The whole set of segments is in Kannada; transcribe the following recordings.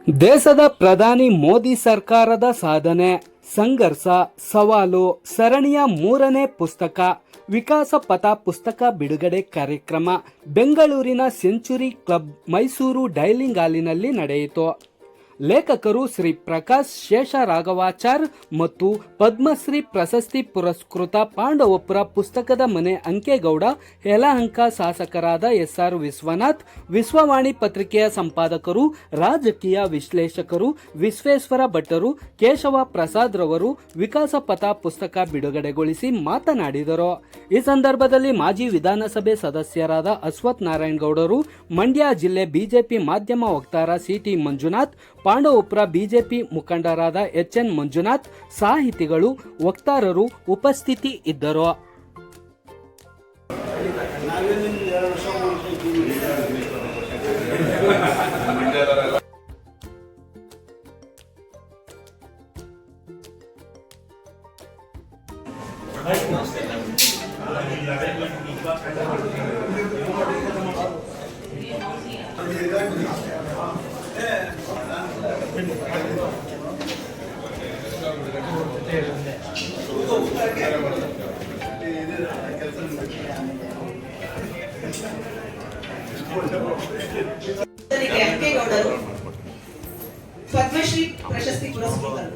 ದೇಶದ ಪ್ರಧಾನಿ ಮೋದಿ ಸರ್ಕಾರದ ಸಾಧನೆ, ಸಂಘರ್ಷ, ಸವಾಲು ಸರಣಿಯ 3ನೇ ಪುಸ್ತಕ ವಿಕಾಸ ಪಥ ಪುಸ್ತಕ ಬಿಡುಗಡೆ ಕಾರ್ಯಕ್ರಮ ಬೆಂಗಳೂರಿನ ಸೆಂಚುರಿ ಕ್ಲಬ್ ಮೈಸೂರು ಡೈನಿಂಗ್ ಹಾಲಿನಲ್ಲಿ ನಡೆಯಿತು. ಲೇಖಕರು ಶ್ರೀ ಪ್ರಕಾಶ್ ಶೇಷರಾಘವಾಚಾರ್ ಮತ್ತು ಪದ್ಮಶ್ರೀ ಪ್ರಶಸ್ತಿ ಪುರಸ್ಕೃತ ಪಾಂಡವಪುರ ಪುಸ್ತಕದ ಮನೆ ಅಂಕೇಗೌಡ, ಯಲಹಂಕ ಶಾಸಕರಾದ ಎಸ್.ಆರ್. ವಿಶ್ವನಾಥ್, ವಿಶ್ವವಾಣಿ ಪತ್ರಿಕೆಯ ಸಂಪಾದಕರು, ರಾಜಕೀಯ ವಿಶ್ಲೇಷಕರು ವಿಶ್ವೇಶ್ವರ ಭಟ್ಟರು, ಕೇಶವ ಪ್ರಸಾದ್ ರವರು ವಿಕಾಸ ಪಥ ಪುಸ್ತಕ ಬಿಡುಗಡೆಗೊಳಿಸಿ ಮಾತನಾಡಿದರು. ಈ ಸಂದರ್ಭದಲ್ಲಿ ಮಾಜಿ ವಿಧಾನಸಭೆ ಸದಸ್ಯರಾದ ಅಶ್ವಥ್ ನಾರಾಯಣಗೌಡರು, ಮಂಡ್ಯ ಜಿಲ್ಲೆ ಬಿಜೆಪಿ ಮಾಧ್ಯಮ ವಕ್ತಾರ ಸಿ.ಟಿ. ಮಂಜುನಾಥ್, ಪಾಂಡವಪುರ ಬಿಜೆಪಿ ಮುಖಂಡರಾದ ಎಚ್.ಎನ್. ಮಂಜುನಾಥ್, ಸಾಹಿತಿಗಳು, ವಕ್ತಾರರು ಉಪಸ್ಥಿತಿ ಇದ್ದರು. ಅಂಕೇಗೌಡರು ಪದ್ಮಶ್ರೀ ಪ್ರಶಸ್ತಿ ಪುರಸ್ಕೃತರು.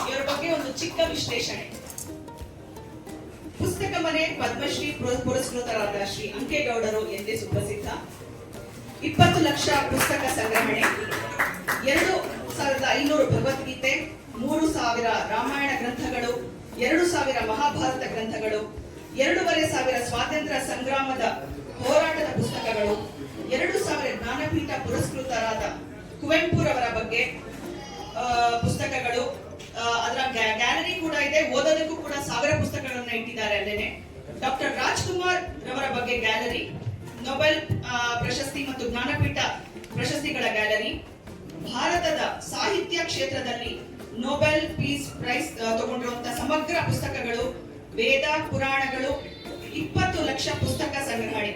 ಇವರ ಬಗ್ಗೆ ಒಂದು ಚಿಕ್ಕ ವಿಶ್ಲೇಷಣೆ. ಪುಸ್ತಕ ಮನೆ ಪದ್ಮಶ್ರೀ ಪುರಸ್ಕೃತರಾದ ಶ್ರೀ ಅಂಕೇಗೌಡರು ಎಂದೇ ಸುಪ್ರಸಿದ್ಧ. 20 ಲಕ್ಷ ಪುಸ್ತಕ ಸಂಗ್ರಹಣೆ, 2500 ಭಗವದ್ಗೀತೆ, 3000 ರಾಮಾಯಣ ಗ್ರಂಥಗಳು, 2000 ಮಹಾಭಾರತ ಗ್ರಂಥಗಳು, 2500 ಸ್ವಾತಂತ್ರ್ಯ ಸಂಗ್ರಾಮದ ಹೋರಾಟದ ಪುಸ್ತಕಗಳು, 2000 ಜ್ಞಾನಪೀಠ ಪುರಸ್ಕೃತರಾದ ಕುವೆಂಪುರವರ ಬಗ್ಗೆ ಪುಸ್ತಕಗಳು, ಅದರ ಗ್ಯಾಲರಿ ಕೂಡ ಇದೆ. ಓದೋದಕ್ಕೂ ಕೂಡ 1000 ಪುಸ್ತಕಗಳನ್ನ ಇಟ್ಟಿದ್ದಾರೆ ಅಲ್ಲೇನೆ. ಡಾಕ್ಟರ್ ರಾಜ್ಕುಮಾರ್ ರವರ ಬಗ್ಗೆ ಗ್ಯಾಲರಿ, ನೊಬೆಲ್ ಪ್ರಶಸ್ತಿ ಮತ್ತು ಜ್ಞಾನಪೀಠ ಪ್ರಶಸ್ತಿಗಳ ಗ್ಯಾಲರಿ, ಭಾರತದ ಸಾಹಿತ್ಯ ಕ್ಷೇತ್ರದಲ್ಲಿ ನೊಬೆಲ್ ಪೀಸ್ ಪ್ರೈಸ್ ತಗೊಂಡಿರುವಂತಹ ಸಮಗ್ರ ಪುಸ್ತಕಗಳು, ವೇದ ಪುರಾಣಗಳು, 20 ಲಕ್ಷ ಪುಸ್ತಕ ಸಂಗ್ರಹಣೆ,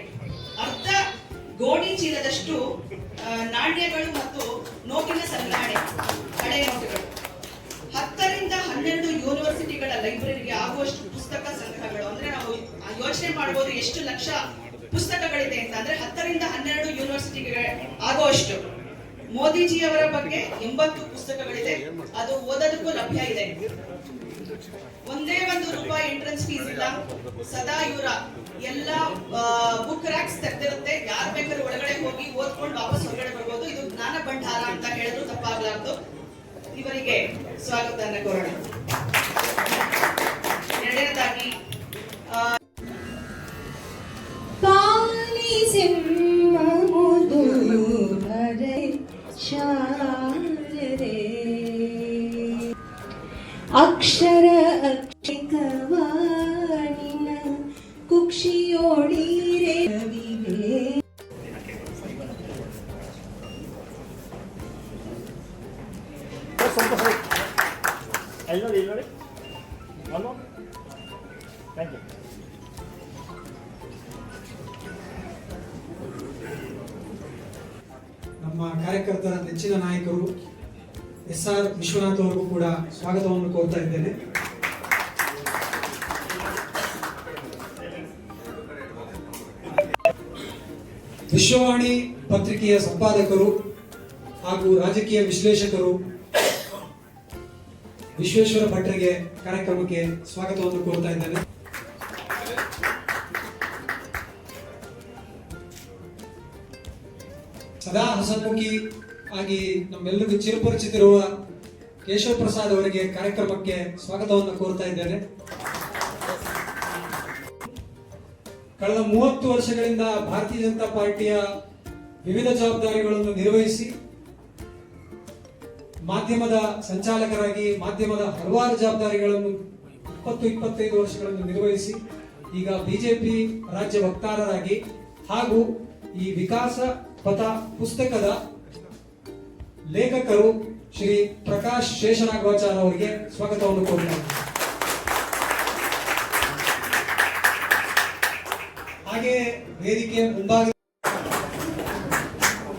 ಅರ್ಧ ಗೋಣಿ ಚೀಲದಷ್ಟು ನಾಣ್ಯಗಳು ಮತ್ತು ನೋಟಿನ ಸಂಗ್ರಹಣೆ, ಹಳೆಯ ನೋಟುಗಳು, 10 ರಿಂದ 12 ಯೂನಿವರ್ಸಿಟಿಗಳ ಲೈಬ್ರರಿಗೆ ಆಗುವಷ್ಟು ಪುಸ್ತಕ ಸಂಗ್ರಹಗಳು. ಅಂದ್ರೆ ನಾವು ಯೋಚನೆ ಮಾಡಬಹುದು ಎಷ್ಟು ಲಕ್ಷ ಪುಸ್ತಕಗಳಿದೆ ಅಂತ. ಅಂದ್ರೆ 10 ರಿಂದ 12 ಯೂನಿವರ್ಸಿಟಿಗೆ ಆಗುವಷ್ಟು. ಮೋದಿಜಿಯವರ ಬಗ್ಗೆ 80 ಪುಸ್ತಕಗಳಿದೆ. ಅದು ಓದೋದಕ್ಕೂ ಲಭ್ಯ ಇದೆ. ಒಂದೇ ₹1 ಎಂಟ್ರೆನ್ಸ್ ಫೀಸ್ ಇಲ್ಲ. ಸದಾ ಇವರ ಎಲ್ಲ ಬುಕ್ ರ್ಯಾಕ್ಸ್ ತೆರೆದಿರುತ್ತೆ. ಯಾರು ಬೇಕಾದ್ರೂ ಒಳಗಡೆ ಹೋಗಿ ಓದ್ಕೊಂಡು ವಾಪಸ್ ಹೊರಗಡೆ ಬರ್ಬೋದು. ಇದು ಜ್ಞಾನ ಭಂಡಾರ ಅಂತ ಹೇಳಿದ್ರು ತಪ್ಪಾಗ್ಲಾರ್ದು. ಇವರಿಗೆ ಸ್ವಾಗತವನ್ನು ಕೋರೋಣ. ಎರಡನೇದಾಗಿ ಅಕ್ಷರ ಅಕ್ಷಿಕವಾಣಿನ ಕುಕ್ಷಿಯೋಡಿರೆ ನಮ್ಮ ಕಾರ್ಯಕರ್ತರ ನೆಚ್ಚಿನ ನಾಯಕರು ಎಸ್.ಆರ್. ವಿಶ್ವನಾಥ್ ಅವರಿಗೂ ಕೂಡ ಸ್ವಾಗತವನ್ನು ಕೋರ್ತಾ ಇದ್ದೇನೆ. ವಿಶ್ವವಾಣಿ ಪತ್ರಿಕೆಯ ಸಂಪಾದಕರು ಹಾಗೂ ರಾಜಕೀಯ ವಿಶ್ಲೇಷಕರು ವಿಶ್ವೇಶ್ವರ ಭಟ್ಟರಿಗೆ ಕಾರ್ಯಕ್ರಮಕ್ಕೆ ಸ್ವಾಗತವನ್ನು ಕೋರ್ತಾ ಇದ್ದೇನೆ. ಸದಾ ಹಸನ್ಮುಖಿ ಆಗಿ ನಮ್ಮೆಲ್ಲರಿಗೂ ಚಿರಪರಿಚಿತಿರುವ ಕೇಶವ ಪ್ರಸಾದ್ ಅವರಿಗೆ ಕಾರ್ಯಕ್ರಮಕ್ಕೆ ಸ್ವಾಗತವನ್ನು ಕೋರ್ತಾ ಇದ್ದೇನೆ. ಕಳೆದ 30 ವರ್ಷಗಳಿಂದ ಭಾರತೀಯ ಜನತಾ ಪಾರ್ಟಿಯ ವಿವಿಧ ಜವಾಬ್ದಾರಿಗಳನ್ನು ನಿರ್ವಹಿಸಿ ಮಾಧ್ಯಮದ ಸಂಚಾಲಕರಾಗಿ ಮಾಧ್ಯಮದ ಹಲವಾರು ಜವಾಬ್ದಾರಿಗಳನ್ನು 20-25 ವರ್ಷಗಳನ್ನು ನಿರ್ವಹಿಸಿ ಈಗ ಬಿಜೆಪಿ ರಾಜ್ಯ ವಕ್ತಾರರಾಗಿ ಹಾಗೂ ಈ ವಿಕಾಸ ಪಥ ಪುಸ್ತಕದ ಲೇಖಕರು ಶ್ರೀ ಪ್ರಕಾಶ್ ಶೇಷರಾಘವಾಚಾರ್ ಅವರಿಗೆ ಸ್ವಾಗತವನ್ನು ಕೋರುತ್ತೇನೆ. ಹಾಗೆ ವೇದಿಕೆಯ ಮುಂಭಾಗ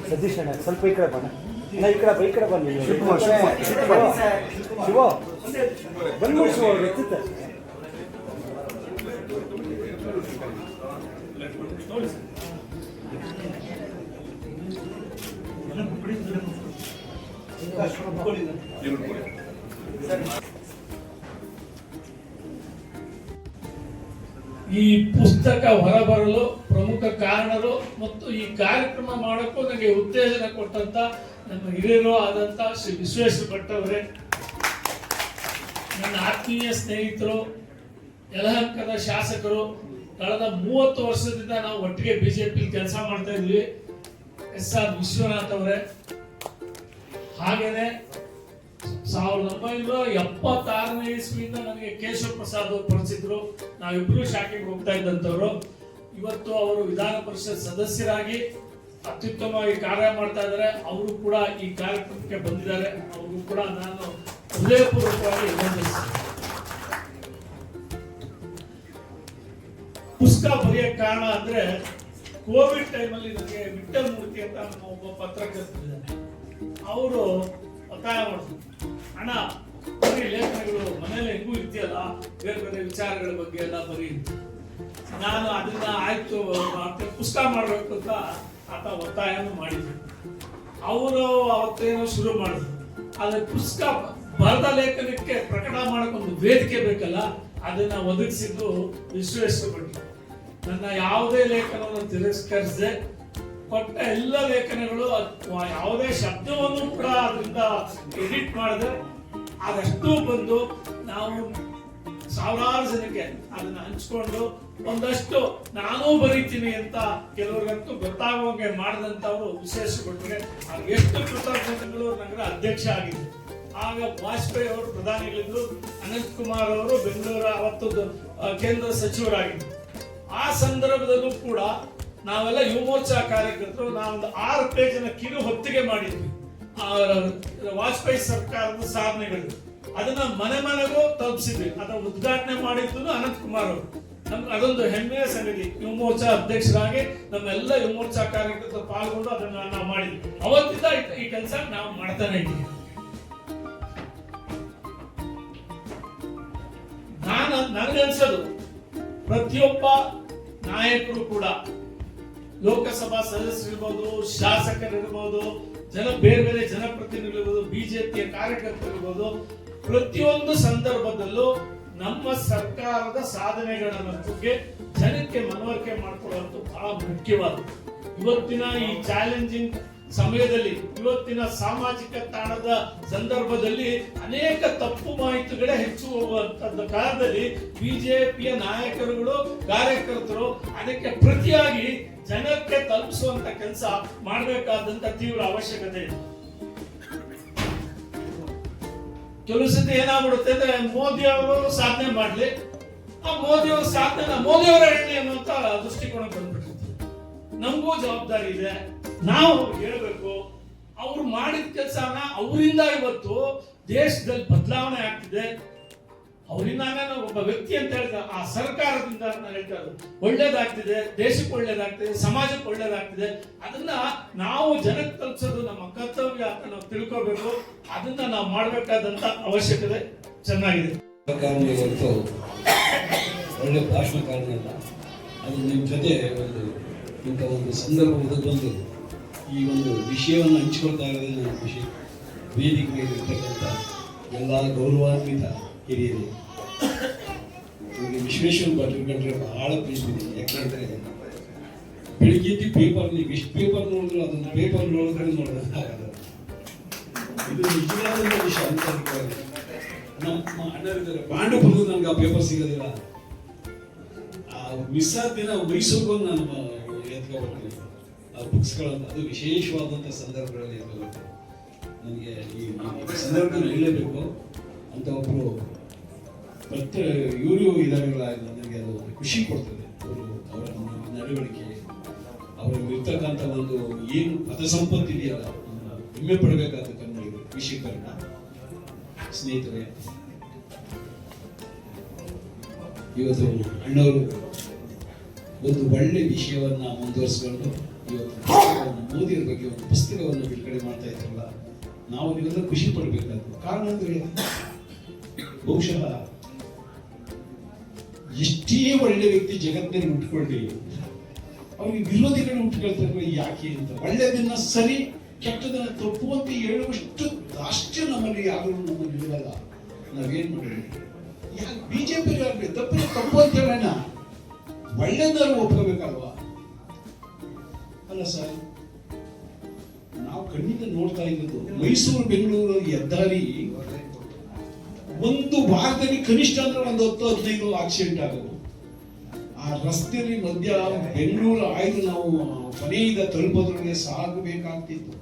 ಸತೀಶ್ ಅಣ್ಣ ಸ್ವಲ್ಪ ಈ ಕಡೆ ಬಣ್ಣ ಈ ಕಡೆ ಬನ್ನಿ ಶಿವ ಬಂದ್ಬಿಡಿ ಶಿವ ಅವ್ರು ಎತ್ತುತ್ತೆ ಈ ಪುಸ್ತಕ ಹೊರಬರಲು ಪ್ರಮುಖ ಕಾರಣರು ಮತ್ತು ಈ ಕಾರ್ಯಕ್ರಮ ಮಾಡಕ್ಕೂ ನನಗೆ ಉತ್ತೇಜನ ಕೊಟ್ಟಂತ ನಮ್ಮ ಹಿರಿಯರು ಆದಂತ ಶ್ರೀ ವಿಶ್ವೇಶ್ವರ ಭಟ್ ಅವರೇ, ನನ್ನ ಆತ್ಮೀಯ ಸ್ನೇಹಿತರು, ಯಲಹಂಕದ ಶಾಸಕರು, ಕಳೆದ 30 ವರ್ಷದಿಂದ ನಾವು ಒಟ್ಟಿಗೆ ಬಿಜೆಪಿ ಕೆಲಸ ಮಾಡ್ತಾ ಇದ್ವಿ, SR ವಿಶ್ವನಾಥ್ ಅವರೇ, ಹಾಗೇನೆ 1976ನೇ ಇಸ್ವಿಯಿಂದ ನನಗೆ ಕೇಶವ ಪ್ರಸಾದ್ ಅವರು ಪರಿಚಿತರು. ನಾವಿಬ್ರು ಶಾಖೆಗೆ ಹೋಗ್ತಾ ಇದ್ದಂಥವ್ರು. ಇವತ್ತು ಅವರು ವಿಧಾನ ಪರಿಷತ್ ಸದಸ್ಯರಾಗಿ ಅತ್ಯುತ್ತಮವಾಗಿ ಕಾರ್ಯ ಮಾಡ್ತಾ ಇದ್ದಾರೆ. ಅವರು ಕೂಡ ಈ ಕಾರ್ಯಕ್ರಮಕ್ಕೆ ಬಂದಿದ್ದಾರೆ. ಅವರು ಕೂಡ ನಾನು ಹೃದಯಪೂರ್ವಕವಾಗಿ ಅಭಿನಂದಿಸ್ತೀನಿ. ಪುಸ್ತಕ ಬರೆಯಕ್ಕೆ ಕಾರಣ ಅಂದ್ರೆ ಕೋವಿಡ್ ಟೈಮಲ್ಲಿ ನನಗೆ ವಿಠಲ್ ಮೂರ್ತಿ ಅಂತ ನಮ್ಮ ಒಬ್ಬ ಪತ್ರಕರ್ತರಿದ್ದಾರೆ. ಅವರು ಒತ್ತಾಯ ಮಾಡಿದ್ರು, ಅಣ್ಣ ಬರೀ ಲೇಖನಗಳು ಮನೇಲಿ ಹೆಂಗೂ ಇರ್ತೀಯಲ್ಲ, ಬೇರೆ ಬೇರೆ ವಿಚಾರಗಳ ಬಗ್ಗೆ ಎಲ್ಲ ಬರೀ. ನಾನು ಅದನ್ನ ಆಯ್ತು ಪುಸ್ತಕ ಮಾಡ್ಬೇಕು ಅಂತ ಆತ ಒತ್ತಾಯನೂ ಮಾಡಿದ್ರು. ಅವರು ಅವತ್ತೇನೋ ಶುರು ಮಾಡಿದ್ರು. ಆದ್ರೆ ಪುಸ್ತಕ ಬರೆದ ಲೇಖನಕ್ಕೆ ಪ್ರಕಟ ಮಾಡಕ್ಕೊಂದು ವೇದಿಕೆ ಬೇಕಲ್ಲ, ಅದನ್ನ ಒದಗಿಸಿದ್ದು ವಿಶ್ವೇಶ್ವರ ಭಟ್. ನನ್ನ ಯಾವುದೇ ಲೇಖನವನ್ನು ತಿರಸ್ಕರಿಸದೆ ಕೊಟ್ಟ ಎಲ್ಲ ಲೇಖನಗಳು ಯಾವುದೇ ಶಬ್ದವನ್ನು ಕೂಡ ಅದರಿಂದ ಎಡಿಟ್ ಮಾಡಿದ್ರೆ ಅದಷ್ಟು ಬಂದು ನಾವು ಸಾವಿರಾರು ಜನಕ್ಕೆ ಅದನ್ನ ಹಂಚ್ಕೊಂಡು ಒಂದಷ್ಟು ನಾನೂ ಬರೀತೀನಿ ಅಂತ ಕೆಲವ್ರಿಗಂತೂ ಗೊತ್ತಾಗುವಂಗೆ ಮಾಡಿದಂತವ್ರು ವಿಶ್ವೇಶ್ವರ ಭಟ್ಗೆ ಎಷ್ಟು ಕೃತಜ್ಞತೆಗಳು. ನಗರ ಅಧ್ಯಕ್ಷ ಆಗಿದ್ರು. ಆಗ ವಾಜಪೇಯಿ ಅವರು ಪ್ರಧಾನಿಗಳಿದ್ರು, ಅನಂತ್ ಕುಮಾರ್ ಅವರು ಬೆಂಗಳೂರು ಅವತ್ತು ಕೇಂದ್ರ ಸಚಿವರಾಗಿದ್ರು. ಆ ಸಂದರ್ಭದಲ್ಲೂ ಕೂಡ ನಾವೆಲ್ಲ ಯುವ ಮೋರ್ಚಾ ಕಾರ್ಯಕರ್ತರು ನಾವೊಂದು 6 ಪೇಜಿನ ಕಿರು ಹೊತ್ತಿಗೆ ಮಾಡಿದ್ವಿ ವಾಜಪೇಯಿ ಸರ್ಕಾರದ ಸಾಧನೆಗಳು. ಅದನ್ನ ಮನೆ ಮನೆಗೂ ತಲುಪಿಸಿದ್ವಿ. ಅದನ್ನ ಉದ್ಘಾಟನೆ ಮಾಡಿದ್ದು ಅನಂತ್ ಕುಮಾರ್ ಅವರು. ನಮ್ಗೆ ಅದೊಂದು ಹೆಮ್ಮೆಯ ಸಂಗತಿ. ಯುವ ಮೋರ್ಚಾ ಅಧ್ಯಕ್ಷರಾಗಿ ನಮ್ಮೆಲ್ಲ ಯುವ ಮೋರ್ಚಾ ಕಾರ್ಯಕರ್ತರು ಪಾಲ್ಗೊಂಡು ಅದನ್ನ ನಾವು ಮಾಡಿದ್ವಿ. ಅವತ್ತಿಂದ ಈ ಕೆಲಸ ನಾವು ಮಾಡ್ತಾನೆ ಇದ್ದೀವಿ. ನನಗನ್ಸೋದು ಪ್ರತಿಯೊಬ್ಬ ನಾಯಕರು ಕೂಡ, ಲೋಕಸಭಾ ಸದಸ್ಯರಿರ್ಬೋದು, ಶಾಸಕರಿರ್ಬೋದು, ಬೇರೆ ಬೇರೆ ಜನಪ್ರತಿನಿಧಿಗಳಿರ್ಬೋದು, ಬಿಜೆಪಿಯ ಕಾರ್ಯಕರ್ತರಿರ್ಬೋದು, ಪ್ರತಿಯೊಂದು ಸಂದರ್ಭದಲ್ಲೂ ನಮ್ಮ ಸರ್ಕಾರದ ಸಾಧನೆಗಳ ಬಗ್ಗೆ ಜನಕ್ಕೆ ಮನವರಿಕೆ ಮಾಡಿಕೊಳ್ಳುವಂತ ಬಹಳ ಮುಖ್ಯವಾದ. ಇವತ್ತಿನ ಈ ಚಾಲೆಂಜಿಂಗ್ ಸಮಯದಲ್ಲಿ, ಇವತ್ತಿನ ಸಾಮಾಜಿಕ ತಾಣದ ಸಂದರ್ಭದಲ್ಲಿ ಅನೇಕ ತಪ್ಪು ಮಾಹಿತಿಗಳೇ ಹೆಚ್ಚು ಹೋಗುವಂತದ್ದು ಕಾಲದಲ್ಲಿ ಬಿಜೆಪಿಯ ನಾಯಕರುಗಳು, ಕಾರ್ಯಕರ್ತರು ಅದಕ್ಕೆ ಪ್ರತಿಯಾಗಿ ಜನಕ್ಕೆ ತಲುಪಿಸುವಂತ ಕೆಲಸ ಮಾಡಬೇಕಾದಂತ ತೀವ್ರ ಅವಶ್ಯಕತೆ ಇದೆ. ಕೆಲವು ಸತಿ ಏನಾಗ್ಬಿಡುತ್ತೆ ಅಂದ್ರೆ ಮೋದಿ ಅವರು ಸಾಧನೆ ಮಾಡ್ಲಿ, ಆ ಮೋದಿ ಅವರ ಸಾಧನೆ ಮೋದಿ ಅವರ ಹೇಳಿ ಅನ್ನುವಂತ ದೃಷ್ಟಿಕೋನ ಬಂದ್ಬಿಡುತ್ತೆ. ನಮಗೂ ಜವಾಬ್ದಾರಿ ಇದೆ. ನಾವು ಹೇಳ್ಬೇಕು, ಅವ್ರು ಮಾಡಿದ ಕೆಲಸನ ಅವರಿಂದ ಇವತ್ತು ದೇಶದಲ್ಲಿ ಬದಲಾವಣೆ ಆಗ್ತಿದೆ. ಅವರಿಂದ ಒಬ್ಬ ವ್ಯಕ್ತಿ ಅಂತ ಹೇಳ್ತಾರೆ, ಆ ಸರ್ಕಾರದಿಂದ ಹೇಳ್ತಾರೆ ಒಳ್ಳೇದಾಗ್ತಿದೆ, ದೇಶಕ್ಕೆ ಒಳ್ಳೇದಾಗ್ತಿದೆ, ಸಮಾಜಕ್ಕೆ ಒಳ್ಳೇದಾಗ್ತಿದೆ. ಅದನ್ನ ನಾವು ಜನಕ್ಕೆ ತಲುಪಿಸೋದು ನಮ್ಮ ಕರ್ತವ್ಯ ಅಂತ ನಾವು ತಿಳ್ಕೋಬೇಕು. ಅದನ್ನ ನಾವು ಮಾಡಬೇಕಾದಂತ ಅವಶ್ಯಕತೆ ಚೆನ್ನಾಗಿದೆ. ಒಳ್ಳೆ ಭಾಷಣಕಾರನಲ್ಲ, ಅದು ನಿಮ್ಮ ಜೊತೆ ಇಂಥ ಒಂದು ಸಂದರ್ಭ ಬಂದು ಈ ಒಂದು ವಿಷಯವನ್ನು ಹಂಚಿಕೊಳ್ತಾ ಇರೋದೇ ನನ್ನ ಖುಷಿ. ವೇದಿಕೆ ಮೇಲೆ ಇರ್ತಕ್ಕಂಥ ಎಲ್ಲ ಗೌರವಾನ್ವಿತ ಹಿರಿಯರು, ನನಗೆ ವಿಶ್ವೇಶ್ವರ ಭಟ್ ಕಂಡ್ರೆ ಬಹಳ ಪ್ರೀತಿ ಇದೆ. ಯಾಕಂದರೆ ಬೆಳಿಗ್ಗೆ ಪೇಪರ್, ನೀವು ಎಷ್ಟು ಪೇಪರ್ ನೋಡಿದ್ರು ಅದೊಂದು ಪೇಪರ್ ನೋಡಿದ್ರೆ ನೋಡೋದಾಗಲ್ಲ. ಇದು ನಿಜವಾದ ವಿಷಯ. ಅಂತರ್ಗತವಾಗಿ ನಮ್ಮ ಅಣ್ಣರಿದ್ದಾರೆ, ಬಾಂಡು ಬಂದು ನನಗೆ ಆ ಪೇಪರ್ ಸಿಗೋದಿಲ್ಲ. ಆ ಮಿಸ್ ಆದ ದಿನ ಮೈಸೂರಿಗೆ ನಾನು ಎತ್ಕೊಬರ್ತೀನಿ ಆ ಬುಕ್ಸ್ಗಳನ್ನ. ಅದು ವಿಶೇಷವಾದಂಥ ಸಂದರ್ಭಗಳಲ್ಲಿ ಎತ್ಕೊಬರ್ತೀನಿ. ನನಗೆ ಈ ಸಂದರ್ಭದಲ್ಲಿ ಹೇಳಲೇಬೇಕು ಅಂತ ಒಬ್ಬರು ಇವರು ಇದಾಗಲ್ಲ, ನನಗೆ ಅದು ಖುಷಿ ಕೊಡ್ತದೆ. ಅವರ ನಡವಳಿಕೆ, ಅವರಿಗೆ ಇರ್ತಕ್ಕಂಥ ಒಂದು ಏನು ಪದಸಂಪತ್ತು ಇದೆಯಲ್ಲ, ಹೆಮ್ಮೆ ಪಡಬೇಕಾದ ಕನ್ನಡಿಗರು, ಕೃಷಿಕರನ್ನ ಸ್ನೇಹಿತರೆ. ಇವತ್ತು ಅಣ್ಣವರು ಒಂದು ಒಳ್ಳೆ ವಿಷಯವನ್ನ ಮುಂದುವರಿಸಿಕೊಂಡು ಇವತ್ತು ಮೋದಿಯರ ಬಗ್ಗೆ ಬಗ್ಗೆ ಒಂದು ಪುಸ್ತಕವನ್ನು ಬಿಡುಗಡೆ ಮಾಡ್ತಾ ಇದ್ರಲ್ಲ, ನಾವು ನೀವೆಲ್ಲ ಖುಷಿ ಪಡಬೇಕಾದ್ರು. ಕಾರಣ ಅಂದ್ರೆ ಬಹುಶಃ ಎಷ್ಟೇ ಒಳ್ಳೆ ವ್ಯಕ್ತಿ ಜಗತ್ತಿನಲ್ಲಿ ಹುಟ್ಕೊಳ್ಳಿ, ಅವ್ರಿಗೆ ವಿರೋಧಿಗಳು ಹುಟ್ಕೊಳ್ತಾರೆ. ಯಾಕೆ ಅಂತ ಒಳ್ಳೆದನ್ನ ಸರಿ, ಕೆಟ್ಟದನ್ನ ತಪ್ಪು ಅಂತ ಹೇಳುವಷ್ಟು ಅಷ್ಟೇ ನಮ್ಮಲ್ಲಿ ಯಾರು ನಮ್ಮಲ್ಲಿ ಇರಲ್ಲ. ನಾವೇನ್ ಮಾಡೋಣ? ಯಾಕೆ ಬಿಜೆಪಿ ಆಗ್ಲಿ ತಪ್ಪು ಅಂತ ಹೇಳೋಣ, ಒಳ್ಳೆದಾರು ಒಪ್ಕೋಬೇಕಲ್ವಾ? ಅಲ್ಲ ಸರ್, ನಾವು ಕಣ್ಣಿಂದ ನೋಡ್ತಾ ಇರೋದು ಮೈಸೂರು ಬೆಂಗಳೂರು ಹೆದ್ದಾರಿ ಒಂದು ವಾರದಲ್ಲಿ ಕನಿಷ್ಠ ಅಂದ್ರೆ ಒಂದು 10-15 ಆಕ್ಸಿಡೆಂಟ್ ಆಗೋದು. ಆ ರಸ್ತೆಯಲ್ಲಿ ಮಧ್ಯ ಬೆಂಗಳೂರು ಆಯ್ದು ನಾವು ಕೊನೆಯಿಂದ ತಲುಪೋದ್ರೊಳಗೆ ಸಾಗಬೇಕಾಗ್ತಿತ್ತು.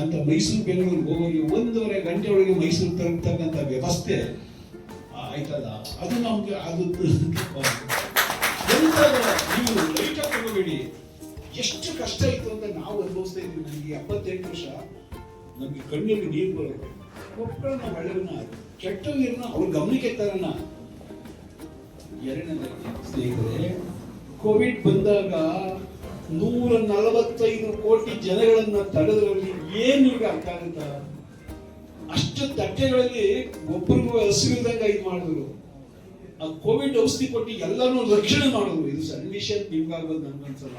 ಅಂತ ಮೈಸೂರು ಬೆಂಗಳೂರು ಹೋಗೋರಿಗೆ 1.5 ಗಂಟೆ ಒಳಗೆ ಮೈಸೂರು ತಲುಪತಕ್ಕಂಥ ವ್ಯವಸ್ಥೆ ಆಯ್ತಲ್ಲ, ಅದು ನಮ್ಗೆ ಅದು ನೀವು ಲೈಟ್ ತಗೋಬೇಡಿ. ಎಷ್ಟು ಕಷ್ಟ ಇತ್ತು ಅಂತ ನಾವು ಅನುಭವಿಸ್ತಾ ಇದ್ವಿ. ನನಗೆ 78 ವರ್ಷ, ನಮ್ಗೆ ಕಣ್ಣಲ್ಲಿ ನೀರು ಬರೋದು. ಒಬ್ಬರನ್ನ ಒಳ್ಳೆಯವ್ರನ್ನ ಕೆಟ್ಟವ್ರನ್ನ ಅವ್ರ ಗಮನಕ್ಕೆ ತರೋಣ. ಎರಡನೇದಾಗಿ ಸ್ನೇಹಿತರೆ, ಕೋವಿಡ್ ಬಂದಾಗ 145 ಕೋಟಿ ಜನಗಳನ್ನ ತಡೆದ್ರಲ್ಲಿ ಏನು ಈಗ ಅರ್ಥ ಆಗುತ್ತ? ಅಷ್ಟು ತಟ್ಟೆಗಳಲ್ಲಿ ಒಬ್ಬರಿಗೂ ಹಸಿವಿಲ್ದಂಗ ಇದು ಮಾಡಿದ್ರು. ಆ ಕೋವಿಡ್ ಔಷಧಿ ಕೊಟ್ಟು ಎಲ್ಲರೂ ರಕ್ಷಣೆ ಮಾಡಿದ್ರು. ಇದು ಸಣ್ಣ ವಿಷಯ ನಿಮ್ಗಾಗೋದು ನನ್ಗನ್ಸಲ್ಲ.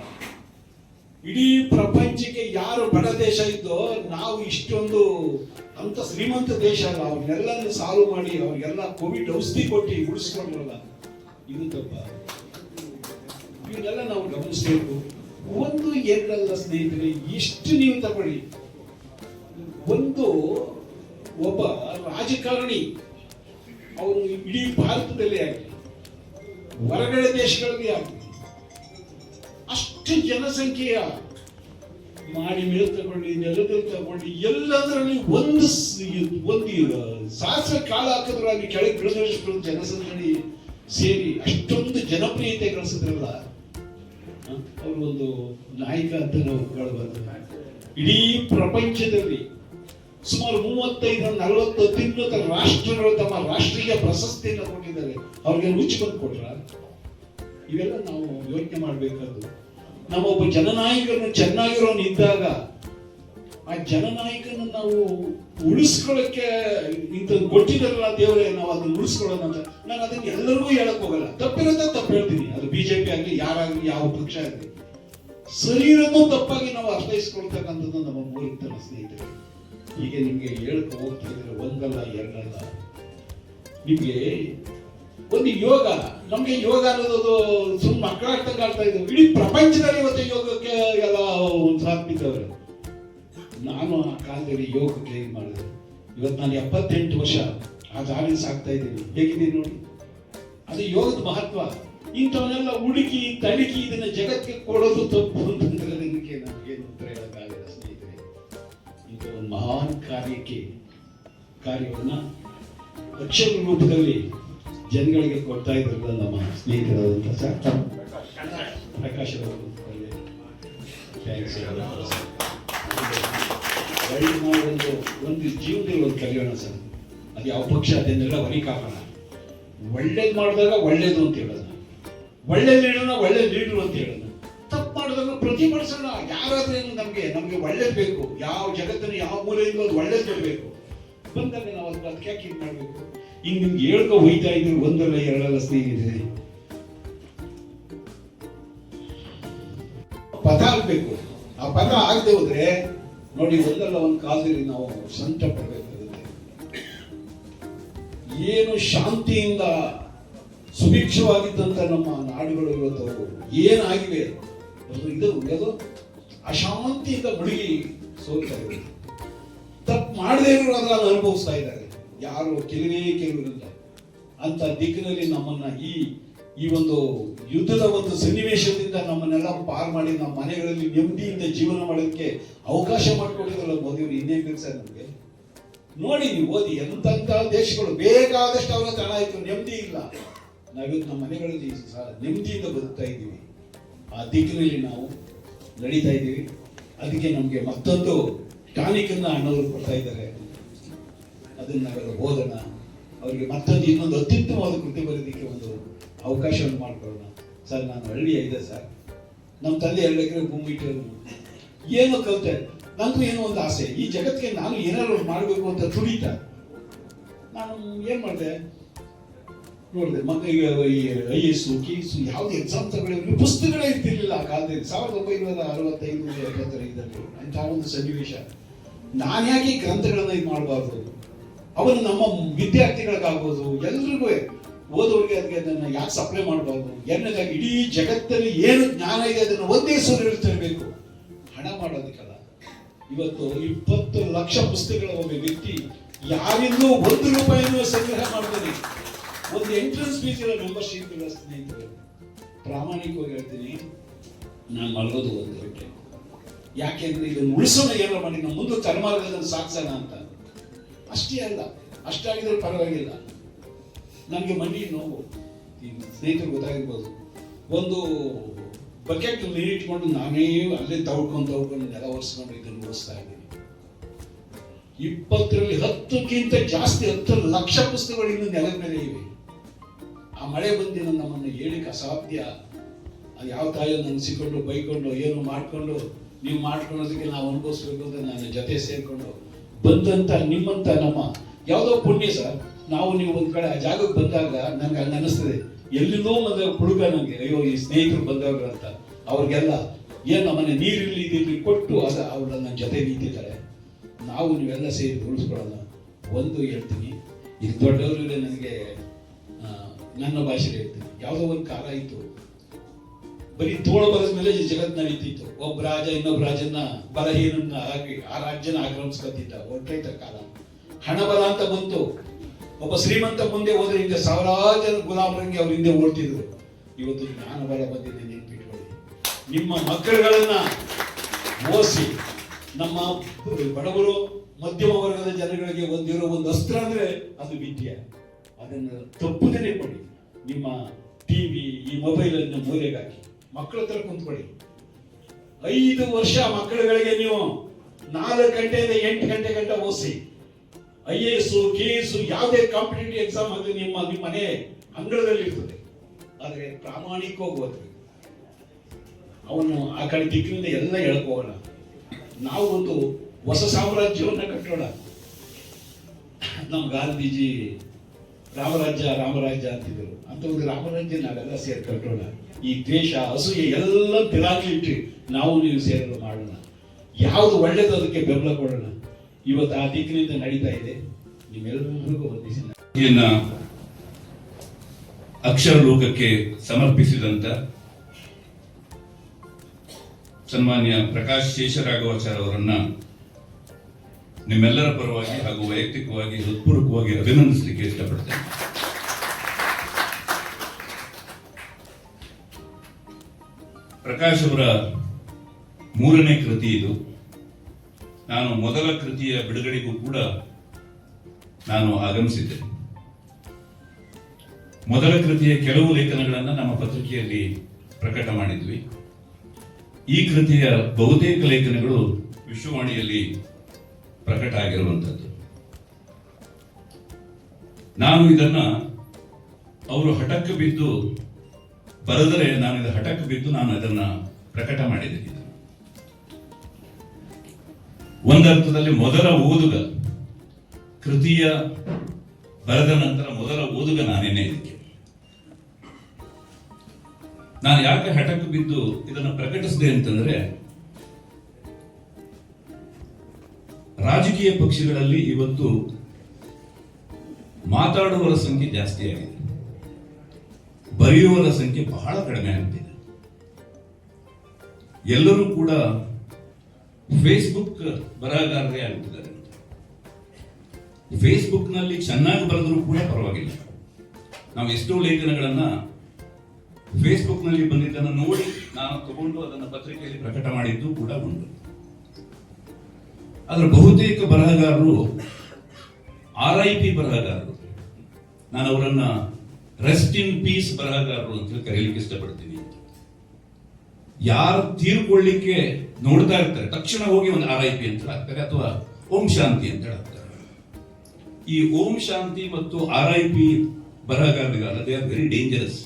ಇಡೀ ಪ್ರಪಂಚಕ್ಕೆ ಯಾರು ಬಡ ದೇಶ ಇದ್ದೋ, ನಾವು ಇಷ್ಟೊಂದು ಅಂತ ಶ್ರೀಮಂತ ದೇಶ ಅಲ್ಲ, ಅವ್ರನ್ನೆಲ್ಲ ಸಾಲ್ವ್ ಮಾಡಿ ಅವ್ರಿಗೆಲ್ಲ ಕೋವಿಡ್ ಔಷಧಿ ಕೊಟ್ಟು ಉಳಿಸ್ಕೊಂಡ್ರಲ್ಲ, ಇದು ತಪ್ಪ. ಇವನ್ನೆಲ್ಲ ನಾವು ಗಮನಿಸಬೇಕು. 1-2 ಸ್ನೇಹಿತರೆ, ಇಷ್ಟು ನೀವು ತಗೊಳ್ಳಿ. ಒಬ್ಬ ರಾಜಕಾರಣಿ ಅವರು ಇಡೀ ಭಾರತದಲ್ಲಿ ಆಗಲಿ ಹೊರಗಡೆ ದೇಶಗಳಲ್ಲಿ ಆಗಲಿ ಅಷ್ಟು ಜನಸಂಖ್ಯೆಯ ಮಾಡಿ ಮೇಲೆ ತಗೊಳ್ಳಿ, ನೆಲದಲ್ಲಿ ತಗೊಳ್ಳಿ, ಎಲ್ಲದರಲ್ಲಿ ಒಂದು ಸಹಸ್ರ ಕಾಲ ಹಾಕಿದ್ರು ಅಲ್ಲಿ ಕೆಳಗೆ ಬೆಳೆದಷ್ಟು ಜನಸಂಖ್ಯೆ ಸೇರಿ ಅಷ್ಟೊಂದು ಜನಪ್ರಿಯತೆ ಗಳಿಸಿದ್ರಲ್ಲ, ಅವರು ಒಂದು ನಾಯಕ ಅಂತ ನಾವು ಹೇಳಬಾರ್ದು. ಇಡೀ ಪ್ರಪಂಚದಲ್ಲಿ ಸುಮಾರು 35-40 ಅತ್ಯುನ್ನತ ರಾಷ್ಟ್ರಗಳು ತಮ್ಮ ರಾಷ್ಟ್ರೀಯ ಪ್ರಶಸ್ತಿಯನ್ನು ಕೊಟ್ಟಿದ್ದಾರೆ. ಅವ್ರಿಗೆ ರುಚಿ ಬಂದು ಕೊಟ್ರ? ಇವೆಲ್ಲ ನಾವು ಯೋಚನೆ ಮಾಡಬೇಕಾದ್ರು. ನಾವೊಬ್ಬ ಜನನಾಯಕರನ್ನು ಚೆನ್ನಾಗಿರೋನು ಇದ್ದಾಗ ಆ ಜನನಾಯಕನ ನಾವು ಉಳಿಸ್ಕೊಳ್ಳಕ್ಕೆ ಇಂಥದ್ದು ಕೊಟ್ಟಿದಾರಲ್ಲ ದೇವರೇ, ನಾವು ಅದನ್ನ ಉಳಿಸ್ಕೊಳ್ಳೋಣ ಅಂತ ನಾನು ಅದನ್ನ ಎಲ್ಲರಿಗೂ ಹೇಳಕ್ ಹೋಗಲ್ಲ. ತಪ್ಪಿರೋದ ತಪ್ಪು ಹೇಳ್ತೀನಿ. ಅದು ಬಿಜೆಪಿ ಆಗಲಿ, ಯಾರಾಗಲಿ, ಯಾವ ಪಕ್ಷ ಆಗಲಿ, ಸರಿ ಇರೋದು ತಪ್ಪಾಗಿ ನಾವು ಅರ್ಥೈಸ್ಕೊಳ್ತಕ್ಕಂಥದ್ದು ನಮ್ಮ ಮೂರ್ಖತನ ಸ್ನೇಹಿತರೆ. ಹೀಗೆ ನಿಮ್ಗೆ ಹೇಳ್ಕೊ ಹೋಗ್ತಾ ಇದ್ರೆ 1-2 ನಿಮ್ಗೆ ಒಂದು ಯೋಗ, ನಮ್ಗೆ ಯೋಗ ಅನ್ನೋದು ಸುಮ್ಮನೆ ಮಕ್ಕಳಾಗ್ತಂಗೆ ಆಡ್ತಾ ಇದ್ರು. ಇಡೀ ಪ್ರಪಂಚದಲ್ಲಿ ಇವತ್ತು ಯೋಗಕ್ಕೆ ಎಲ್ಲ ಸಾತ್ಬಿದ್ದವ್ರೆ. ನಾನು ಆ ಕಾಲದಲ್ಲಿ ಯೋಗಕ್ಕೆ ಇದು ಮಾಡಿದೆ. ಇವತ್ತು ನಾನು 78 ವರ್ಷ ಆ ದಾರಿ ಸಾಕ್ತಾ ಇದ್ದೀನಿ. ಹೇಗಿದ್ದೀನಿ ನೋಡಿ. ಅದು ಯೋಗದ ಮಹತ್ವ. ಇಂಥವನ್ನೆಲ್ಲ ಹುಡುಕಿ ತಡುಕಿ ಇದನ್ನ ಜಗತ್ತಿಗೆ ಕೊಡೋದು ತಪ್ಪು ಅಂತಂದ್ರೆ ಇದಕ್ಕೆ ನಮಗೇನು ಉತ್ತರ ಹೇಳಕ್ಕಾಗಲ್ಲ ಸ್ನೇಹಿತರೆ. ಇಂಥ ಒಂದು ಮಹಾನ್ ಕಾರ್ಯವನ್ನ ಅಕ್ಷರ ರೂಪದಲ್ಲಿ ಜನಗಳಿಗೆ ಕೊಡ್ತಾ ಇದ್ರಲ್ಲ ನಮ್ಮ ಸ್ನೇಹಿತರಾದಂಥ ಪ್ರಕಾಶ್ ಅವರು. ಒಂದು ಜೀವನದಲ್ಲಿ ಒಂದು ಕಲಿಯೋಣ ಸರ್. ಅದು ಯಾವ ಪಕ್ಷ ಅದನ್ನೆಲ್ಲ ಹೊರಿಕಾಕೋಣ. ಒಳ್ಳೇದು ಮಾಡಿದಾಗ ಒಳ್ಳೇದು ಅಂತ ಹೇಳೋಣ, ಒಳ್ಳೆ ಲೀಡರ್ನ ಒಳ್ಳೆ ಲೀಡರ್ ಅಂತ ಹೇಳೋಣ. ತಪ್ಪು ಮಾಡಿದಾಗ ಪ್ರತಿಭಟಿಸೋಣ. ಯಾರಾದ್ರೇನು ನಮ್ಗೆ ಒಳ್ಳೇದು ಬೇಕು. ಯಾವ ಜಗತ್ತಿನ ಯಾವ ಮೂಲೆಯಿಂದ ಅದು ಒಳ್ಳೇದು ಬರಬೇಕು ಬಂದಾಗ ನಾವು ಅದಕ್ಕೆ ಯಾಕೆ ಇದು ಮಾಡಬೇಕು? ಈಗ ನಿಮ್ಗೆ ಹೇಳ್ಕೊ ಹೋಯ್ತಾ ಇದ್ರು 1-2 ಸ್ನೇಹಿತರೆ. ಪದ ಆಗ್ಬೇಕು. ಆ ಪದ ಆಗದೆ ಹೋದ್ರೆ ನೋಡಿ, ಒಂದು ಕಾಲದಲ್ಲಿ ನಾವು ಸಂತ ಪಡಬೇಕಾಗುತ್ತೆ. ಏನು ಶಾಂತಿಯಿಂದ ಸುಭಿಕ್ಷವಾಗಿದ್ದಂತ ನಮ್ಮ ನಾಡುಗಳು ಇವತ್ತು ಏನಾಗಿವೆ, ಇದು ಅಶಾಂತಿಯಿಂದ ಮುಳುಗಿ ಸೋಲ್ತಾ ಇದೆ. ತಪ್ಪು ಮಾಡದೇ ಇರೋರು ಅದನ್ನು ಅನುಭವಿಸ್ತಾ ಇದ್ದಾರೆ. ಯಾರು ಕೆಲವರಿಲ್ಲ ಅಂತ ದಿಕ್ಕಿನಲ್ಲಿ ನಮ್ಮನ್ನ ಈ ಒಂದು ಯುದ್ಧದ ಒಂದು ಸನ್ನಿವೇಶದಿಂದ ನಮ್ಮನ್ನೆಲ್ಲ ಪಾರು ಮಾಡಿ ನಮ್ಮ ಮನೆಗಳಲ್ಲಿ ನೆಮ್ಮದಿಯಿಂದ ಜೀವನ ಮಾಡೋದಕ್ಕೆ ಅವಕಾಶ ಮಾಡಿಕೊಟ್ಟಿದ್ರಲ್ಲ ಮೋದಿಯವರು. ಇನ್ನೇನು ಬೇಕು ಸರ್ ನಮ್ಗೆ? ನೋಡಿ, ನೀವು ಓದಿ, ಎಂತೆಂಥ ದೇಶಗಳು ಬೇಕಾದಷ್ಟು ಅವರ ತಡ ಆಯ್ತು, ನೆಮ್ಮದಿ ಇಲ್ಲ. ನಾವಿವತ್ತು ನಮ್ಮ ಮನೆಗಳಲ್ಲಿ ನೆಮ್ಮದಿಯಿಂದ ಬದುಕ್ತಾ ಇದ್ದೀವಿ. ಆ ದಿಕ್ಕಿನಲ್ಲಿ ನಾವು ನಡೀತಾ ಇದ್ದೀವಿ. ಅದಕ್ಕೆ ನಮ್ಗೆ ಮತ್ತೊಂದು ಟಾನಿಕ್ ಅನ್ನ ಅಣ್ಣವರು ಕೊಡ್ತಾ ಇದ್ದಾರೆ. ಅದನ್ನ ನಾವೆಲ್ಲ ಓದೋಣ. ಅವರಿಗೆ ಮತ್ತೊಂದು ಇನ್ನೊಂದು ಅತ್ಯುತ್ತಮವಾದ ಕೃತಿ ಬರೋದಕ್ಕೆ ಒಂದು ಅವಕಾಶವನ್ನು ಮಾಡ್ಕೊಳ್ಳೋಣ. ಸರ್, ನಾನು ಹಳ್ಳಿಯ ಇದೆ ಸರ್. ನಮ್ಮ ತಂದೆ 2 ಎಕರೆ ಭೂಮಿ ಇಟ್ಟಿರೋದು. ಏನೋ ಕಲಿತೆ. ನಂದು ಏನೋ ಒಂದು ಆಸೆ, ಈ ಜಗತ್ತಿಗೆ ನಾನು ಏನಾದ್ರು ಮಾಡಬೇಕು ಅಂತ ತುಡಿತ. ನಾನು ಏನ್ ಮಾಡಿದೆ ನೋಡಿದೆ, ಈಗ ಈ IAS, KS ಯಾವ್ದು ಎಕ್ಸಾಮ್ ತಗೊಳ್ಳಿ ಪುಸ್ತಕಗಳೇ ಇರ್ತಿರ್ಲಿಲ್ಲ ಆ ಕಾಲದಲ್ಲಿ. 1965-70 ಅಂತ ಒಂದು ಸನ್ನಿವೇಶ. ನಾನು ಯಾಕೆ ಈ ಗ್ರಂಥಗಳನ್ನ ಇದು ಮಾಡಬಾರ್ದು? ಅವನು ನಮ್ಮ ವಿದ್ಯಾರ್ಥಿಗಳಿಗಾಗ್ಬೋದು, ಎಲ್ರಿಗೂ ಓದೋರಿಗೆ ಅದನ್ನ ಯಾಕೆ ಸಪ್ಲೈ ಮಾಡಬಾರ್ದು? ಎರಡನೇದಾಗಿ ಇಡೀ ಜಗತ್ತಲ್ಲಿ ಏನು ಜ್ಞಾನ ಇದೆ ಅದನ್ನು ಒಂದೇ ಸೂರ್ಯರಲ್ಲಿ ತರಬೇಕು, ಹಣ ಮಾಡೋದಕ್ಕಲ್ಲ. ಇವತ್ತು 20 ಲಕ್ಷ ಪುಸ್ತಕಗಳ ಒಬ್ಬ ವ್ಯಕ್ತಿ ಯಾರಿಂದೂ ₹1 ಸಂಗ್ರಹ ಮಾಡ್ತಾನೆ. ಒಂದು ಎಂಟ್ರೆನ್ಸ್ ಫೀಸ್ ಇರೋ ಮೆಂಬರ್ಶಿಪ್ ಇಲ್ಲ ಸ್ನೇಹಿತರೆ. ಪ್ರಾಮಾಣಿಕವಾಗಿ ಹೇಳ್ತೀನಿ, ನಾನು ಮಲಗೋದು 1 ಗಂಟೆ. ಯಾಕೆಂದ್ರೆ ಇದನ್ನು ಉಳಿಸೋಣ, ಏನಾರ ಮಾಡಿ ನಮ್ಮ ಮುಂದೆ ತಲೆಮಾರುಗಳನ್ನು ಸಾಗಿಸೋಣ ಅಂತ. ಅಷ್ಟೇ ಅಲ್ಲ, ಅಷ್ಟಾಗಿದ್ರೆ ಪರವಾಗಿಲ್ಲ. ನನಗೆ ಮಂಡಿ ನೋವು, ಸ್ನೇಹಿತರು ಗೊತ್ತಾಗಿರ್ಬೋದು. ಒಂದು ಬಕೆಟ್ ನೀರು ಇಟ್ಕೊಂಡು ನಾನೇ ಅಲ್ಲೇ ತಗೊಳ್ಕೊಂಡು ನೆಲ ಒರೆಸ್ಕೊಂಡು ಇದನ್ನು ಓದಿಸ್ತಾ ಇದ್ದೀನಿ. 20ರಲ್ಲಿ 10ಕ್ಕಿಂತ ಜಾಸ್ತಿ 10 ಲಕ್ಷ ಪುಸ್ತಕಗಳು ಇನ್ನು ನೆಲದ ಮೇಲೆ ಇವೆ. ಆ ಮಳೆ ಬಂದಿನ ನಮ್ಮನ್ನು ಹೇಳಿಕ್ಕೆ ಅಸಾಧ್ಯ. ಅದು ಯಾವ ತಾಯಿಯನ್ನು ಅನಿಸಿಕೊಂಡು ಬೈಕೊಂಡು ಏನು ಮಾಡಿಕೊಂಡು ನೀವು ಮಾಡ್ಕೊಳ್ಳೋದಕ್ಕೆ ನಾವು ಅನುಭವಿಸ್ಬೇಕು ಅಂತ ನನ್ನ ಜೊತೆ ಸೇರಿಕೊಂಡು ಬಂದಂತ ನಿಮ್ಮಂತ ನಮ್ಮ ಯಾವುದೋ ಪುಣ್ಯ ಸರ್. ನಾವು ನೀವು ಒಂದ್ ಕಡೆ ಆ ಜಾಗಕ್ಕೆ ಬಂದಾಗ ನನ್ಗೆ ಹಂಗೆ ಅನಿಸ್ತದೆ, ಎಲ್ಲಿಂದೋ ಬಂದ ಹುಡುಗ ನನಗೆ, ಅಯ್ಯೋ ಈ ಸ್ನೇಹಿತರು ಬಂದವರು ಅಂತ. ಅವ್ರಿಗೆಲ್ಲ ಏನು ನಮ್ಮನೆ ನೀರಿಲ್ಲಿ ಕೊಟ್ಟು ಅವ್ರ ನನ್ನ ಜೊತೆ ನಿಂತಿದ್ದಾರೆ. ನಾವು ನೀವೆಲ್ಲ ಸೇರಿ ಉಳಿಸ್ಕೊಳ್ಳೋಣ. ಒಂದು ಹೇಳ್ತೀನಿ, ಇದು ದೊಡ್ಡವರಿಗೆ ನನಗೆ ನನ್ನ ಭಾಷೆಗೆ ಹೇಳ್ತೀನಿ, ಯಾವುದೋ ಒಂದು ಕಾಲ ಇತ್ತು, ಬರೀ ತೋಳು ಬರದ ಮೇಲೆ ಈ ಜಗತ್ ನಡೀತಿತ್ತು. ಒಬ್ಬ ರಾಜ ಇನ್ನೊಬ್ಬ ರಾಜನ ಬಲಹೀನನ್ನ ಆಗಿ ಆ ರಾಜ್ಯನ ಆಕ್ರಮಿಸ್ಕೊತಿದ್ದ. ಹೊರಟೈತ ಕಾಲ. ಹಣ ಬಲ ಅಂತ ಬಂತು. ಒಬ್ಬ ಶ್ರೀಮಂತ ಮುಂದೆ ಹೋದ್ರೆ ಹಿಂದೆ ಸಾವಿರಾರು ಜನ ಗುಲಾಮರಂಗೆ ಅವ್ರ ಹಿಂದೆ ಓಡ್ತಿದ್ರು. ಇವತ್ತು ಜ್ಞಾನ ಬಲ ಬಂದಿದೆ, ನೆನ್ಪಿಟ್ಕೊಳ್ಳಿ. ನಿಮ್ಮ ಮಕ್ಕಳುಗಳನ್ನ ಓದಿಸಿ. ನಮ್ಮ ಬಡವರು ಮಧ್ಯಮ ವರ್ಗದ ಜನಗಳಿಗೆ ಒಂದಿರೋ ಒಂದು ಅಸ್ತ್ರ ಅಂದ್ರೆ ಅದು ವಿದ್ಯೆ. ಅದನ್ನು ತಪ್ಪುದೇನೆ ಕೊಡಿ. ನಿಮ್ಮ ಟಿವಿ ಈ ಮೊಬೈಲ್ ಅನ್ನು ಮೂಲೆಗೆ ಹಾಕಿ ಮಕ್ಕಳ ಹತ್ರ ಕುಂತ್ಕೊಳ್ಳಿ. 5 ವರ್ಷ ಮಕ್ಕಳುಗಳಿಗೆ ನೀವು 4 ಗಂಟೆಯಿಂದ 8 ಗಂಟೆ ಗಂಟ ಓದಿಸಿ. IAS, KS ಯಾವುದೇ ಕಾಂಪಿಟೇಟಿವ್ ಎಕ್ಸಾಮ್ ಆಗಲಿ ನಿಮ್ಮ ಮನೆ ಅಂಗಳದಲ್ಲಿ ಇರ್ತದೆ. ಆದರೆ ಪ್ರಾಮಾಣಿಕವಾಗಿ ಓದ್ಬೇಕು. ಅವನು ಆ ಕಡೆ ದಿಕ್ಕಿನಿಂದ ಎಲ್ಲ ಹೇಳ್ಕೋಣ. ನಾವು ಒಂದು ಹೊಸ ಸಾಮ್ರಾಜ್ಯವನ್ನ ಕಟ್ಟೋಣ. ನಮ್ಮ ಗಾಂಧೀಜಿ ರಾಮರಾಜ್ಯ ಅಂತಿದ್ರು. ಅಂತ ಒಂದು ರಾಮರಾಜ್ಯ ನಾವೆಲ್ಲ ಸೇರಿ ಕಟ್ಟೋಣ. ಈ ದ್ವೇಷ, ಅಸೂಯೆ ಎಲ್ಲ ತಿರಾಗ್ಲಿಟ್ಟು ನಾವು ನೀವು ಸೇರಲು ಮಾಡೋಣ. ಯಾವುದು ಒಳ್ಳೇದು ಅದಕ್ಕೆ ಬೆಂಬಲ ಕೊಡೋಣ. ಇವತ್ತು ಆ ದಿಕ್ಕಿನಿಂದ ನಡೀತಾ ಇದೆ. ನಿಮ್ಮೆಲ್ಲರಿಗೂ ವಂದಿಸಿ ಅಕ್ಷರ ಲೋಕಕ್ಕೆ ಸಮರ್ಪಿಸಿದಂತ ಸನ್ಮಾನ್ಯ ಪ್ರಕಾಶ್ ಶೇಷರಾಘವಾಚಾರ್ಯ ಅವರನ್ನ ನಿಮ್ಮೆಲ್ಲರ ಪರವಾಗಿ ಹಾಗೂ ವೈಯಕ್ತಿಕವಾಗಿ ಹೃತ್ಪೂರ್ವಕವಾಗಿ ಅಭಿನಂದಿಸಲಿಕ್ಕೆ ಇಷ್ಟಪಡ್ತೇನೆ. ಪ್ರಕಾಶ್ ಅವರ 3ನೇ ಕೃತಿ ಇದು. ನಾನು ಮೊದಲ ಕೃತಿಯ ಬಿಡುಗಡೆಗೂ ಕೂಡ ನಾನು ಆಗಮಿಸಿದ್ದೆ. ಮೊದಲ ಕೃತಿಯ ಕೆಲವು ಲೇಖನಗಳನ್ನು ನಮ್ಮ ಪತ್ರಿಕೆಯಲ್ಲಿ ಪ್ರಕಟ ಮಾಡಿದ್ವಿ. ಈ ಕೃತಿಯ ಬಹುತೇಕ ಲೇಖನಗಳು ವಿಶ್ವವಾಣಿಯಲ್ಲಿ ಪ್ರಕಟ ಆಗಿರುವಂಥದ್ದು. ನಾನು ಇದನ್ನ ಅವರು ಹಠಕ್ಕೆ ಬಿದ್ದು ಬರೆದರೆ ನಾನು ಇದು ಹಠಕ್ಕೆ ಬಿದ್ದು ನಾನು ಅದನ್ನ ಪ್ರಕಟ ಮಾಡಿದ್ದೇನೆ. ಒಂದರ್ಥದಲ್ಲಿ ಮೊದಲ ಓದುಗ, ಕೃತಿಯ ಬರೆದ ನಂತರ ಮೊದಲ ಓದುಗ ನಾನೇನೆ. ಇದಕ್ಕೆ ನಾನು ಯಾಕೆ ಹಠಕ್ಕೆ ಬಿದ್ದು ಇದನ್ನು ಪ್ರಕಟಿಸಿದೆ ಅಂತಂದ್ರೆ, ರಾಜಕೀಯ ಪಕ್ಷಗಳಲ್ಲಿ ಇವತ್ತು ಮಾತಾಡುವವರ ಸಂಖ್ಯೆ ಜಾಸ್ತಿ ಆಗಿದೆ, ಬರೆಯುವವರ ಸಂಖ್ಯೆ ಬಹಳ ಕಡಿಮೆ ಆಗ್ತಿದೆ. ಎಲ್ಲರೂ ಕೂಡ ಫೇಸ್ಬುಕ್ ಬರಹಗಾರರೇ ಆಗ್ತಿದ್ದಾರೆ. ಫೇಸ್ಬುಕ್ ನಲ್ಲಿ ಚೆನ್ನಾಗಿ ಬರೆದರೂ ಕೂಡ ಪರವಾಗಿಲ್ಲ. ನಾವು ಎಷ್ಟೋ ಲೇಖನಗಳನ್ನ ಫೇಸ್ಬುಕ್ ನಲ್ಲಿ ಬಂದಿದ್ದನ್ನು ನೋಡಿ ನಾನು ತಗೊಂಡು ಅದನ್ನು ಪತ್ರಿಕೆಯಲ್ಲಿ ಪ್ರಕಟ ಮಾಡಿದ್ದು ಕೂಡ ಉಂಟು. ಆದ್ರೆ ಬಹುತೇಕ ಬರಹಗಾರರು RIP ಬರಹಗಾರರು. ನಾನು ಅವರನ್ನ ರೆಸ್ಟ್ ಇನ್ ಪೀಸ್ ಬರಹಗಾರರು ಅಂತ ಕರೀಲಿಕ್ಕೆ ಇಷ್ಟಪಡ್ತೀನಿ. ಯಾರು ತೀರ್ಕೊಳ್ಳಿಕ್ಕೆ ನೋಡ್ತಾ ಇರ್ತಾರೆ ತಕ್ಷಣ ಹೋಗಿ ಒಂದು RIP ಅಂತ ಹಾಕ್ತಾರೆ ಅಥವಾ ಓಂ ಶಾಂತಿ ಅಂತ ಹೇಳ್ತಾರೆ. ಈ ಓಂ ಶಾಂತಿ ಮತ್ತು RIP ಬರಹಗಾರರಿಗಲ್ಲ, they are very dangerous,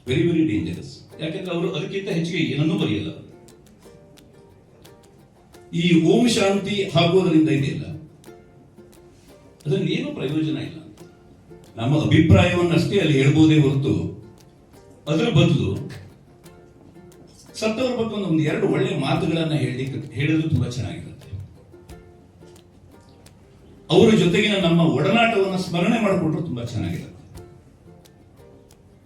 very very dangerous. ಯಾಕೆಂದ್ರೆ ಅವರು ಅದಕ್ಕಿಂತ ಹೆಚ್ಚಿಗೆ ಏನನ್ನೂ ಬರೆಯಲ್ಲ. ಈ ಓಂ ಶಾಂತಿ ಹಾಕೋದ್ರಿಂದ ಇದೆಯಲ್ಲ, ಅದರಿಂದ ಏನು ಪ್ರಯೋಜನ ಇಲ್ಲ. ನಮ್ಮ ಅಭಿಪ್ರಾಯವನ್ನಷ್ಟೇ ಅಲ್ಲಿ ಹೇಳ್ಬೋದೇ ಹೊರತು ಅದರ ಬದಲು ಸತ್ತವರ ಬಗ್ಗೆ ಒಂದು 2 ಒಳ್ಳೆ ಮಾತುಗಳನ್ನ ಹೇಳಿದ್ರು ತುಂಬಾ ಚೆನ್ನಾಗಿರುತ್ತೆ. ಅವರ ಜೊತೆಗಿನ ನಮ್ಮ ಒಡನಾಟವನ್ನು ಸ್ಮರಣೆ ಮಾಡಿಕೊಂಡ್ರು ತುಂಬಾ ಚೆನ್ನಾಗಿರುತ್ತೆ.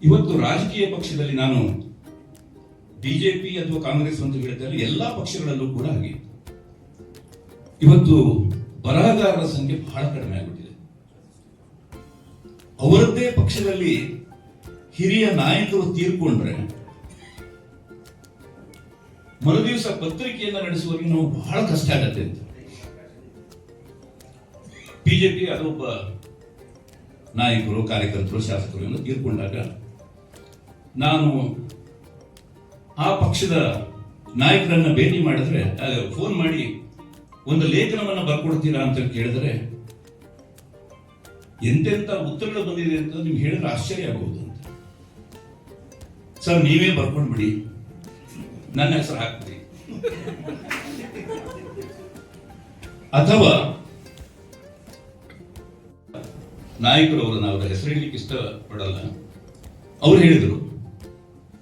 ಇವತ್ತು ರಾಜಕೀಯ ಪಕ್ಷದಲ್ಲಿ ನಾನು ಬಿಜೆಪಿ ಅಥವಾ ಕಾಂಗ್ರೆಸ್ ಅಂತ ಹೇಳಿದ್ರೆ ಎಲ್ಲಾ ಪಕ್ಷಗಳಲ್ಲೂ ಕೂಡ ಹಾಗೆ ಇವತ್ತು ಬರಹಗಾರರ ಸಂಖ್ಯೆ ಬಹಳ ಕಡಿಮೆ ಆಗಿಬಿಟ್ಟಿದೆ. ಅವರದ್ದೇ ಪಕ್ಷದಲ್ಲಿ ಹಿರಿಯ ನಾಯಕರು ತೀರ್ಕೊಂಡ್ರೆ ಮರುದಿವಸ ಪತ್ರಿಕೆಯನ್ನ ನಡೆಸುವವರಿಗೆ ನಾವು ಬಹಳ ಕಷ್ಟ ಆಗತ್ತೆ ಅಂತ. ಬಿಜೆಪಿ ಅದೊಬ್ಬ ನಾಯಕರು, ಕಾರ್ಯಕರ್ತರು, ಶಾಸಕರು ಎಂದು ತೀರ್ಕೊಂಡಾಗ ನಾನು ಆ ಪಕ್ಷದ ನಾಯಕರನ್ನ ಭೇಟಿ ಮಾಡಿದ್ರೆ, ಫೋನ್ ಮಾಡಿ ಒಂದು ಲೇಖನವನ್ನ ಬರ್ಕೊಡ್ತೀರಾ ಅಂತ ಕೇಳಿದ್ರೆ ಎಂತೆಂತ ಉತ್ತರಗಳು ಬಂದಿದೆ ಅಂತ ನಿಮ್ಗೆ ಹೇಳಿದ್ರೆ ಆಶ್ಚರ್ಯ ಆಗಬಹುದು ಅಂತ. ಸರ್, ನೀವೇ ಬರ್ಕೊಂಡು ಬಿಡಿ, ನನ್ನ ಹೆಸರು ಹಾಕ್ತೀರಿ. ಅಥವಾ ನಾಯಕರು, ಅವರು ನಾವು ಹೆಸರಿಡ್ಲಿಕ್ಕೆ ಇಷ್ಟಪಡಲ್ಲ, ಅವ್ರು ಹೇಳಿದ್ರು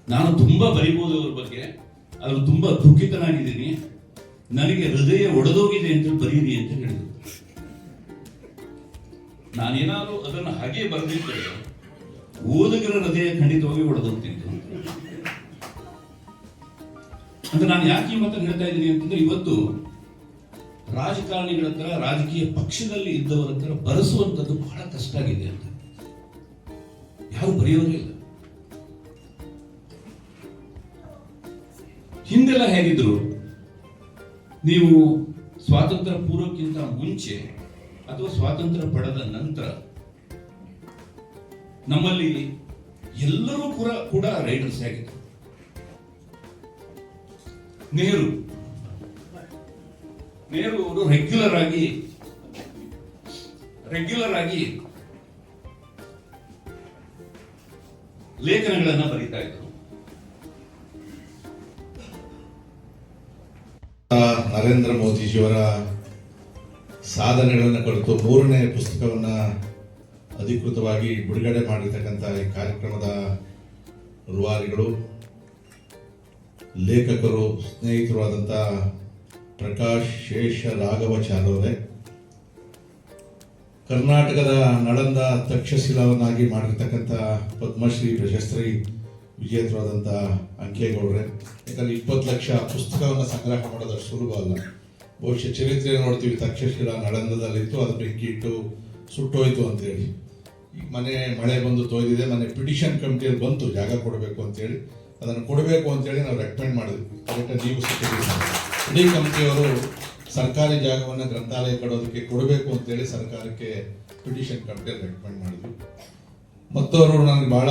ನಾನು ತುಂಬಾ ಬರಿಬಹುದು ಅವ್ರ ಬಗ್ಗೆ, ಅವರು ತುಂಬಾ ದುಃಖಿತನಾಗಿದ್ದೀನಿ, ನನಗೆ ಹೃದಯ ಒಡೆದೋಗಿದೆ ಅಂತ ಬರೀರಿ ಅಂತ ಹೇಳಿದ್ರು. ನಾನೇನಾದ್ರೂ ಅದನ್ನು ಹಾಗೆ ಬರೆದಿದ್ದರೆ ಓದುಗರ ಹೃದಯ ಖಂಡಿತವಾಗಿ ಒಡೆದೋಗ್ತಿತ್ತು ಅಂತ. ನಾನು ಯಾಕೆ ಈ ಮಾತನ್ನು ಹೇಳ್ತಾ ಇದ್ದೀನಿ ಅಂತಂದ್ರೆ, ಇವತ್ತು ರಾಜಕಾರಣಿಗಳ ಹತ್ರ, ರಾಜಕೀಯ ಪಕ್ಷದಲ್ಲಿ ಇದ್ದವರ ಹತ್ರ ಬರೆಸುವಂಥದ್ದು ಬಹಳ ಕಷ್ಟ ಆಗಿದೆ ಅಂತ. ಯಾರು ಬರೆಯೋದೇ ಇಲ್ಲ. ಹಿಂದೆಲ್ಲ ಹೇಗಿದ್ರು, ನೀವು ಸ್ವಾತಂತ್ರ್ಯ ಪೂರ್ವಕ್ಕಿಂತ ಮುಂಚೆ ಅಥವಾ ಸ್ವಾತಂತ್ರ್ಯ ಪಡೆದ ನಂತರ ನಮ್ಮಲ್ಲಿ ಎಲ್ಲರೂ ಕೂಡ ರೈಟರ್ಸ್ ಆಗಿದ್ರು. ನೆಹರು ಅವರು ರೆಗ್ಯುಲರ್ ಆಗಿ ಲೇಖನಗಳನ್ನ ಬರೀತಾ ಇದ್ರು. ನರೇಂದ್ರ ಮೋದಿಜಿಯವರ ಸಾಧನೆಗಳನ್ನು ಕುರಿತು 3ನೇ ಪುಸ್ತಕವನ್ನ ಅಧಿಕೃತವಾಗಿ ಬಿಡುಗಡೆ ಮಾಡಿರ್ತಕ್ಕಂಥ ಈ ಕಾರ್ಯಕ್ರಮದ ರೂವಾರಿಗಳು, ಲೇಖಕರು, ಸ್ನೇಹಿತರು ಆದಂಥ ಪ್ರಕಾಶ್ ಶೇಷ ರಾಘವಾಚಾರ್ಯ ಅವರೇ, ಕರ್ನಾಟಕದ ನಳಂದ ತಕ್ಷಶಿಲಾವನ್ನಾಗಿ ಮಾಡಿರ್ತಕ್ಕಂಥ ಪದ್ಮಶ್ರೀ ಪ್ರಶಸ್ತಿ ವಿಜೇತರಾದಂಥ ಅಂಕೇಗೌಡ್ರೆ. ಯಾಕಂದ್ರೆ 20 ಲಕ್ಷ ಪುಸ್ತಕವನ್ನು ಸಂಗ್ರಹ ಮಾಡೋದು ಅಷ್ಟು ಸುಲಭ ಅಲ್ಲ. ಬಹುಶಃ ಚರಿತ್ರೆ ನೋಡ್ತೀವಿ, ತಕ್ಷಶಿಲಾ ನಳಂದದಲ್ಲಿತ್ತು, ಅದು ಬೆಂಕಿ ಇಟ್ಟು ಸುಟ್ಟೋಯ್ತು ಅಂತೇಳಿ. ಈಗ ಮಳೆ ಬಂದು ತೊಯ್ದಿದೆ, ಮನೆ ಪಿಟಿಷನ್ ಕಮಿಟಿಯಲ್ಲಿ ಬಂತು ಜಾಗ ಕೊಡಬೇಕು ಅಂತೇಳಿ, ಅದನ್ನು ಕೊಡಬೇಕು ಅಂತೇಳಿ ನಾವು ರೆಕಮೆಂಡ್ ಮಾಡಿದ್ವಿ. ನೀವು ಇಡೀ ಕಮಿಟಿಯವರು ಸರ್ಕಾರಿ ಜಾಗವನ್ನು ಗ್ರಂಥಾಲಯ ಕೊಡೋದಕ್ಕೆ ಕೊಡಬೇಕು ಅಂತೇಳಿ ಸರ್ಕಾರಕ್ಕೆ ಪಿಟಿಷನ್ ಕಮಿಟಿಯಲ್ಲಿ ರೆಕಮೆಂಡ್ ಮಾಡಿದ್ವಿ. ಮತ್ತವರು ನನಗೆ ಬಹಳ